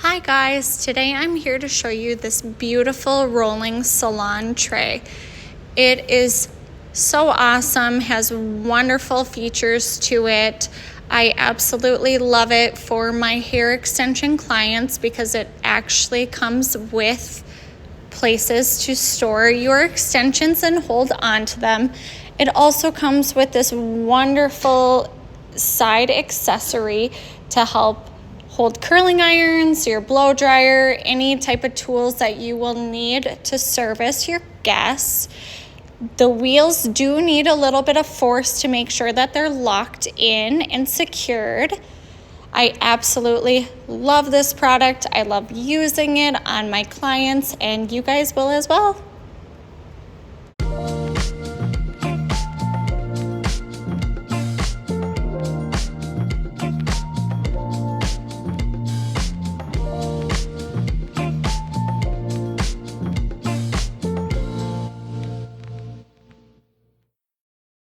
Hi guys, today I'm here to show you this beautiful rolling salon tray. It is so awesome, has wonderful features to it. I absolutely love it for my hair extension clients because it actually comes with places to store your extensions and hold on to them. It also comes with this wonderful side accessory to help hold curling irons, your blow dryer, any type of tools that you will need to service your guests. The wheels do need a little bit of force to make sure that they're locked in and secured. I absolutely love this product. I love using it on my clients, and you guys will as well.